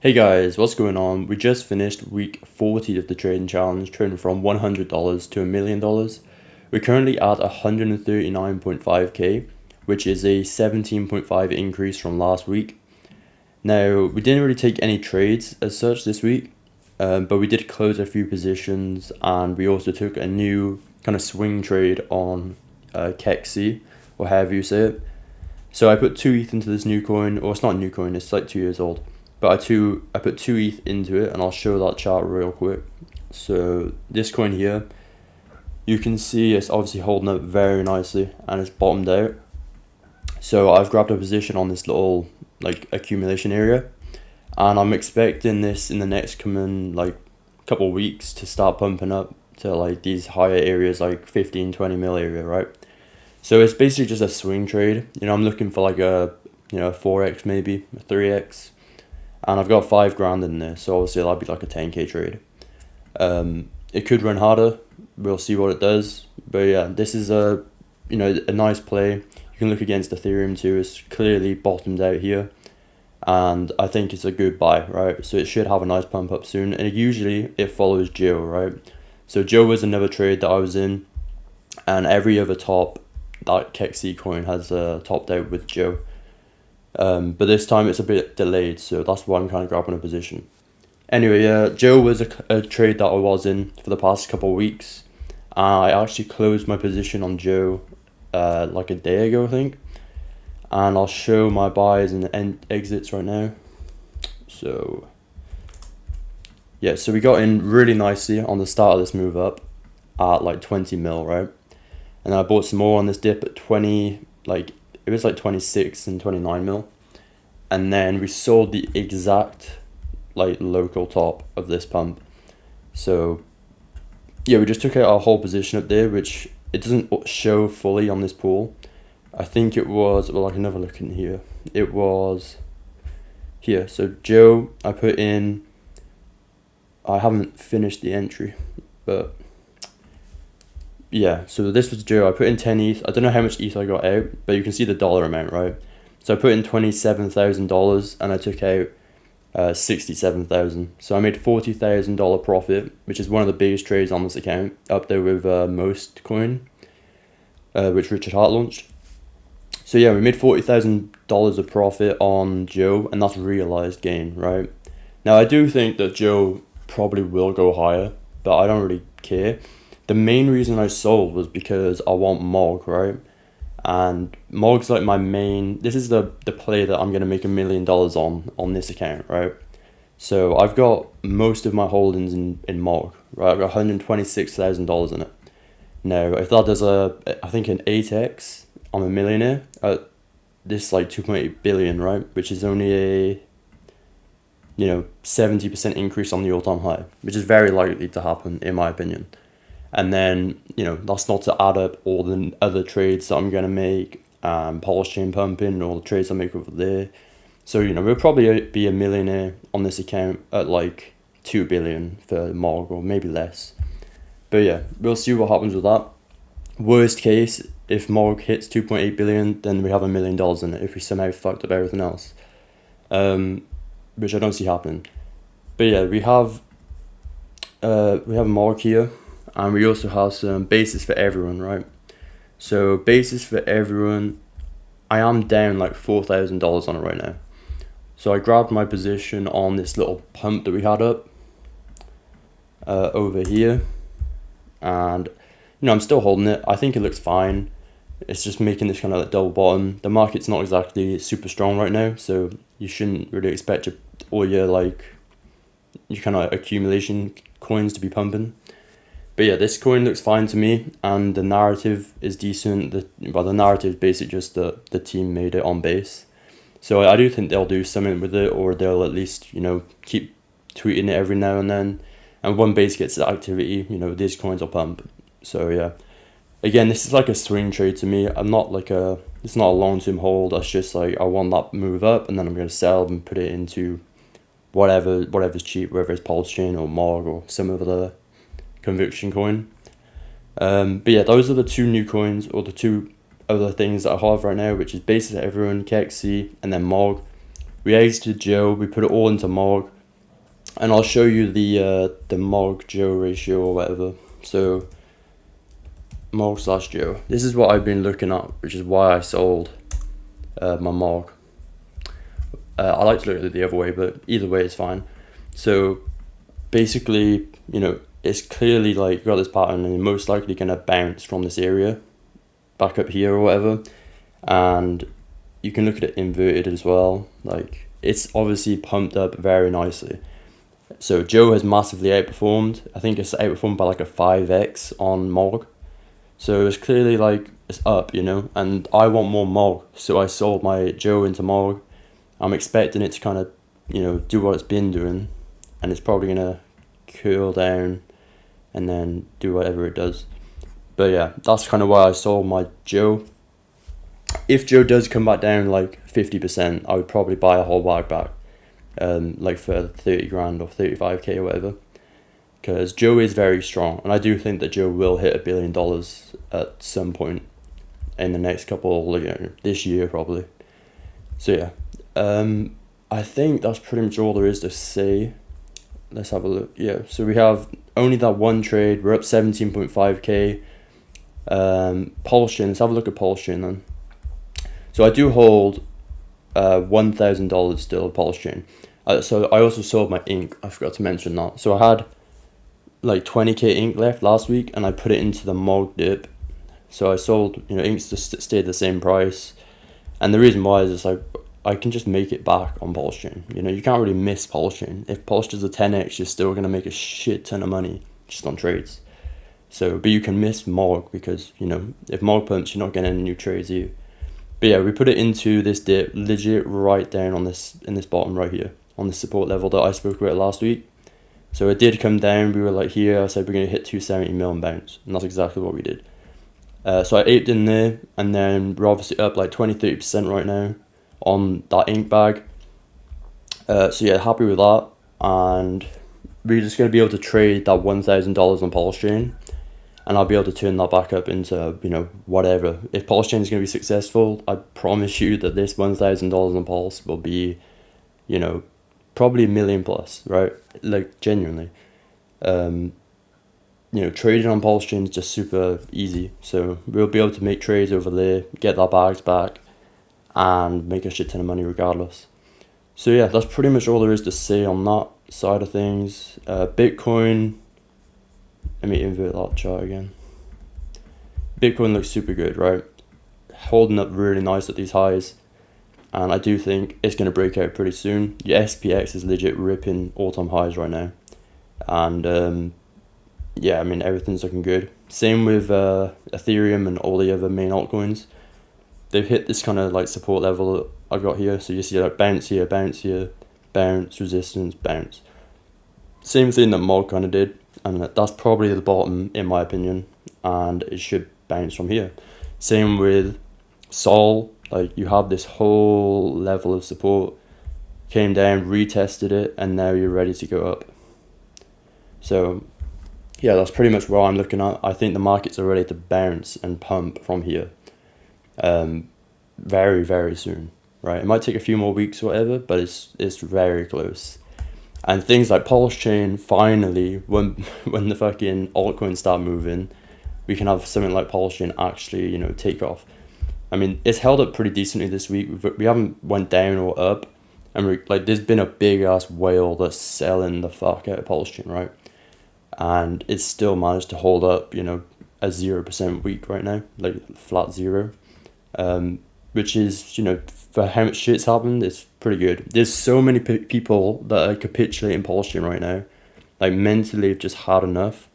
Hey guys, what's going on? We just finished week 40 of the trading challenge, trading from $100 to $1,000,000. We're currently at 139.5k, which is a 17.5 increase from last week. Now, we didn't really take any trades as such this week, but we did close a few positions, and we also took a new kind of swing trade on Kexi, or however you say it. So I put 2 ETH into this new coin, or it's not a new coin, it's like 2 years old. But I put 2 ETH into it, and I'll show that chart real quick. So this coin here, you can see it's obviously holding up very nicely, and it's bottomed out. So I've grabbed a position on this little like accumulation area, and I'm expecting this in the next coming like couple of weeks to start pumping up to like these higher areas, like 15-20 mil area, right? So it's basically just a swing trade. I'm looking for like a 4x, maybe a 3x, and I've got 5 grand in there, so obviously that'll be like a 10k trade. It could run harder. We'll see what it does. But yeah, this is a nice play. You can look against Ethereum too. It's clearly bottomed out here, and I think it's a good buy, right? So it should have a nice pump up soon, and usually it follows Joe, right? So Joe was another trade that I was in, and every other top that Kexi coin has topped out with Joe. But this time it's a bit delayed, so that's why I'm kind of grabbing a position. Anyway, Joe was a trade that I was in for the past couple of weeks. I actually closed my position on Joe like a day ago, I think. And I'll show my buys and exits right now. So, yeah, so we got in really nicely on the start of this move up at like 20 mil, right? And then I bought some more on this dip at 20, like it was like 26 and 29 mil. And then we sold the exact like local top of this pump. So yeah, we just took out our whole position up there, which it doesn't show fully on this pool. I think it was, well, I can never look in here. It was here. So Joe, I put in, I haven't finished the entry, but yeah, so this was Joe. I put in 10 ETH. I don't know how much ETH I got out, but you can see the dollar amount, right? So I put in $27,000 and I took out 67,000. So I made $40,000 profit, which is one of the biggest trades on this account, up there with Most Coin, which Richard Hart launched. So yeah, we made $40,000 of profit on Joe, and that's realized gain, right? Now I do think that Joe probably will go higher, but I don't really care. The main reason I sold was because I want Mog, right? And Mog's like my main, this is the play that I'm going to make $1 million on this account, right? So I've got most of my holdings in Mog, right? I've got $126,000 in it. Now, if that does I think an 8x, I'm a millionaire at this like 2.8 billion, right? Which is only a 70% increase on the all-time high, which is very likely to happen in my opinion. And then, that's not to add up all the other trades that I'm going to make, Pulse Chain pumping, all the trades I make over there. So, we'll probably be a millionaire on this account at like 2 billion for Mog, or maybe less. But yeah, we'll see what happens with that. Worst case, if Mog hits 2.8 billion, then we have $1 million in it if we somehow fucked up everything else. Which I don't see happening. But yeah, we have Mog here. And we also have some bases for everyone, right? So bases for everyone, I am down like $4,000 on it right now. So I grabbed my position on this little pump that we had up over here. And, I'm still holding it. I think it looks fine. It's just making this kind of like double bottom. The market's not exactly super strong right now, so you shouldn't really expect all your kind of accumulation coins to be pumping. But yeah, this coin looks fine to me, and the narrative is decent. The narrative is basically just the team made it on base. So I do think they'll do something with it, or they'll at least, keep tweeting it every now and then. And when base gets the activity, these coins will pump. So yeah, again, this is like a swing trade to me. It's not a long-term hold. It's just like, I want that move up, and then I'm going to sell and put it into whatever's cheap, whether it's Pulse Chain or Mog or some of the conviction coin. But yeah, those are the 2 new coins, or the 2 other things that I have right now, which is basis everyone, Kexi, and then Mog. We exited Joe, we put it all into Morg, and I'll show you the Morg Joe ratio or whatever. So Morg slash Joe. This is what I've been looking at, which is why I sold my Morg. I like to look at it the other way, but either way is fine. So basically, you know, it's clearly like you've got this pattern and you're most likely going to bounce from this area back up here or whatever. And you can look at it inverted as well. Like, it's obviously pumped up very nicely. So Joe has massively outperformed. I think it's outperformed by like a 5x on Morg. So it's clearly like it's up, you know, and I want more Morg. So I sold my Joe into Morg. I'm expecting it to kind of, you know, do what it's been doing, and it's probably going to cool down and then do whatever it does. But yeah, that's kind of why I sold my Joe. If Joe does come back down like 50%, I would probably buy a whole bag back, like for 30 grand or 35k or whatever, because Joe is very strong, and I do think that Joe will hit $1 billion at some point in the next couple, you know, this year probably. So yeah, I think that's pretty much all there is to say. Let's have a look. Yeah, so we have only that one trade. We're up 17.5k. Pulse chain. Let's have a look at Pulse chain then. So I do hold $1,000 still of Pulse chain. So I also sold my ink. I forgot to mention that. So I had like 20k ink left last week, and I put it into the Morg dip. So I sold, you know, inks to stay the same price, and the reason why is it's like I can just make it back on Pulse chain. You know, you can't really miss Pulse chain. If Pulse does a 10x, you're still gonna make a shit ton of money just on trades. So, but you can miss Morg because, you know, if Morg pumps, you're not getting any new trades either. But yeah, we put it into this dip, legit right down on this, in this bottom right here, on the support level that I spoke about last week. So it did come down. We were like here. I said we're going to hit 270 mil and bounce, and that's exactly what we did. So I aped in there, and then we're obviously up like 20-30% right now on that ink bag. So yeah, happy with that, and we're just going to be able to trade that $1,000 on Pulse chain, and I'll be able to turn that back up into, you know, whatever. If Pulse chain is going to be successful, I promise you that this $1,000 on Pulse will be, you know, probably $1 million plus, right? Like, genuinely. You know, trading on Pulse chain is just super easy. So we'll be able to make trades over there, get our bags back, and make a shit ton of money regardless. So yeah, that's pretty much all there is to say on that side of things. Bitcoin, let me invert that chart again. Bitcoin looks super good, right? Holding up really nice at these highs, and I do think it's going to break out pretty soon. Your SPX is legit ripping all-time highs right now, and yeah, I mean, everything's looking good. Same with Ethereum and all the other main altcoins. They've hit this kind of like support level that I've got here, so you see like bounce here, bounce, resistance, bounce. Same thing that Morg kind of did, and that's probably the bottom in my opinion, and it should bounce from here. Same with Sol, like you have this whole level of support, came down, retested it, and now you're ready to go up. So yeah, that's pretty much what I'm looking at. I think the markets are ready to bounce and pump from here very, very soon, right? It might take a few more weeks or whatever, but it's very close. And things like Pulse chain, finally, when the fucking altcoins start moving, we can have something like Pulse chain actually, you know, take off. I mean, it's held up pretty decently this week. We haven't went down or up, and like there's been a big ass whale that's selling the fuck out of Pulse chain, right? And it's still managed to hold up, you know, a 0% week right now, like flat zero, which is, you know, for how much shit's happened, it's pretty good. There's so many people that are capitulating Pulse chain right now, like mentally have just had enough.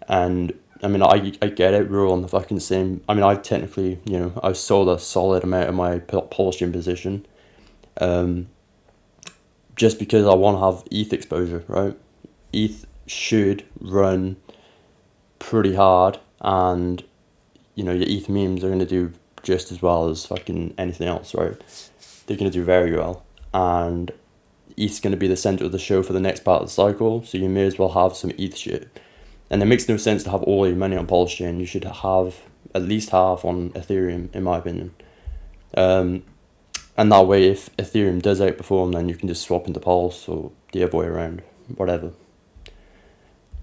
And I mean, I get it, we're all on the fucking same. I mean, I've technically, you know, I've sold a solid amount of my Pulse chain position, just because I want to have ETH exposure, right? ETH should run pretty hard, and you know, your ETH memes are going to do just as well as fucking anything else, right? They're going to do very well, and ETH's going to be the center of the show for the next part of the cycle, so you may as well have some ETH shit. And it makes no sense to have all your money on Pulse chain. You should have at least half on Ethereum, in my opinion. And that way, if Ethereum does outperform, then you can just swap into Pulse or the other way around, whatever.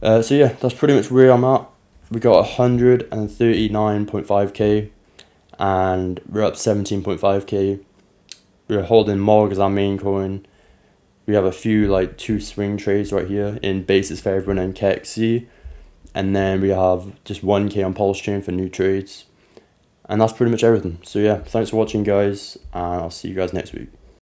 So yeah, that's pretty much where I'm at. We got 139.5k and we're up 17.5k. We're holding MOG as our main coin. We have a few like 2 swing trades right here in Basis for Everyone and KXC. And then we have just 1k on Pulse Chain for new trades. And that's pretty much everything. So yeah, thanks for watching guys, and I'll see you guys next week.